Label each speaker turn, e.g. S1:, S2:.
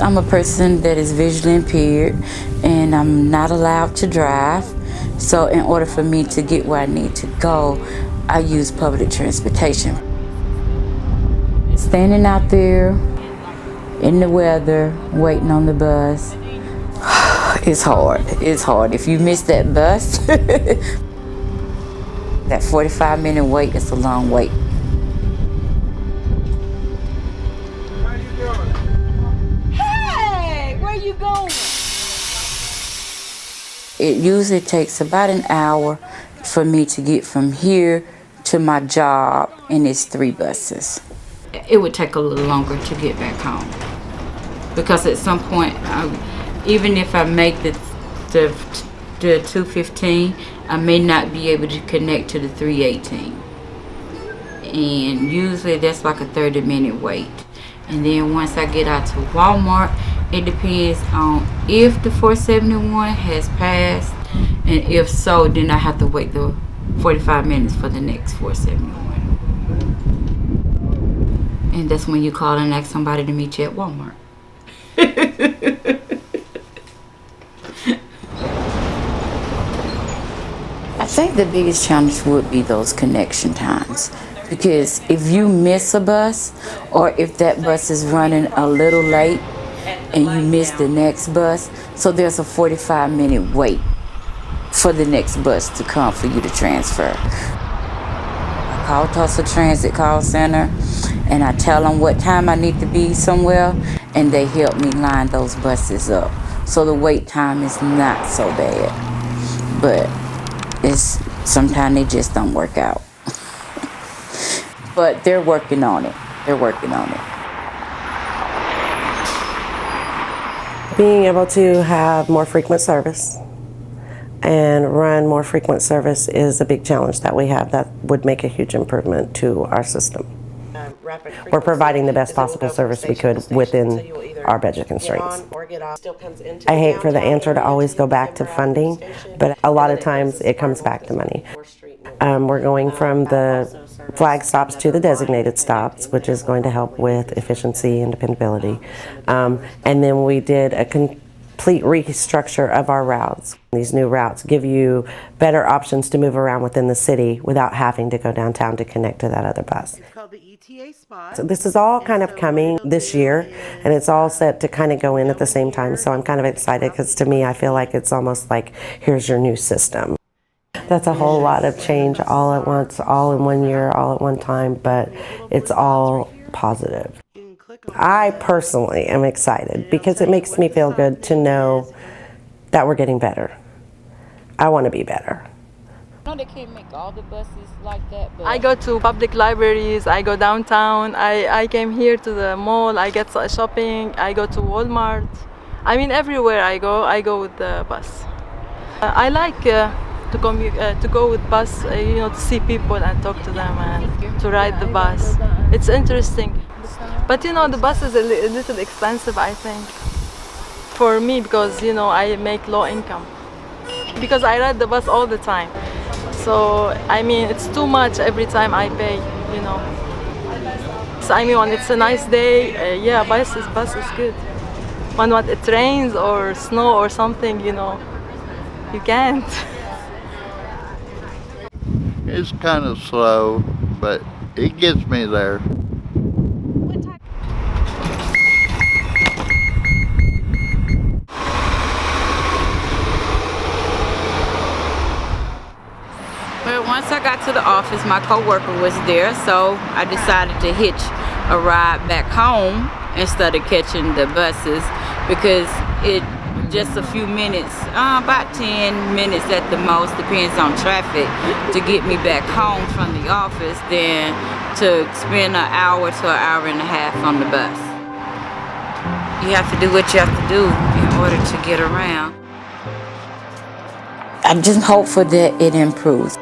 S1: I'm a person that is visually impaired and I'm not allowed to drive. So in order for me to get where I need to go, I use public transportation. Standing out there in the weather, waiting on the bus, it's hard. It's hard. If you miss that bus, that 45-minute wait is a long wait.
S2: How you doing?
S3: Hey, where you going?
S1: It usually takes about an hour for me to get from here to my job, and it's 3 buses. It would take a little longer to get back home because at some point, even if I make the 215, I may not be able to connect to the 318. And usually that's like a 30-minute wait. And then once I get out to Walmart, it depends on if the 471 has passed, and if so, then I have to wait the 45 minutes for the next 471. And that's when you call and ask somebody to meet you at Walmart. I think the biggest challenge would be those connection times. Because if you miss a bus, or if that bus is running a little late and you miss the next bus, so there's a 45-minute wait for the next bus to come for you to transfer. I call Tulsa Transit Call Center and I tell them what time I need to be somewhere, and they help me line those buses up. So the wait time is not so bad. But sometimes they just don't work out. But they're working on it. They're working on it.
S4: Being able to have more frequent service and run more frequent service is a big challenge that we have that would make a huge improvement to our system. We're providing the best possible service we could within our budget constraints. I hate for the answer to always go back to funding, but a lot of times it comes back to money. We're going from the flag stops to the designated stops, which is going to help with efficiency and dependability. And then we did a complete restructure of our routes. These new routes give you better options to move around within the city without having to go downtown to connect to that other bus. So this is all kind of coming this year, and it's all set to kind of go in at the same time. So I'm kind of excited because to me, I feel like it's almost like, here's your new system. That's a whole lot of change all at once, all in one year, all at one time, but it's all positive. I personally am excited because it makes me feel good to know that we're getting better. I want to be better.
S3: I know they can't make all the buses like that, but
S5: I go to public libraries, I go downtown, I came here to the mall, I get shopping, I go to Walmart. I mean, everywhere I go with the bus. I like to go with bus, to see people and talk to them and to ride the bus. It's interesting. But the bus is a little expensive, I think, for me, because I make low income. Because I ride the bus all the time. So I mean, it's too much every time I pay, So I mean, when it's a nice day, yeah, bus is good. When it rains or snow or something, you can't.
S6: It's kind of slow, but it gets me there.
S1: Well, once I got to the office, my coworker was there, so I decided to hitch a ride back home instead of catching the buses, because it just a few minutes, about 10 minutes at the most, depends on traffic, to get me back home from the office than to spend an hour to an hour and a half on the bus. You have to do what you have to do in order to get around. I'm just hopeful that it improves.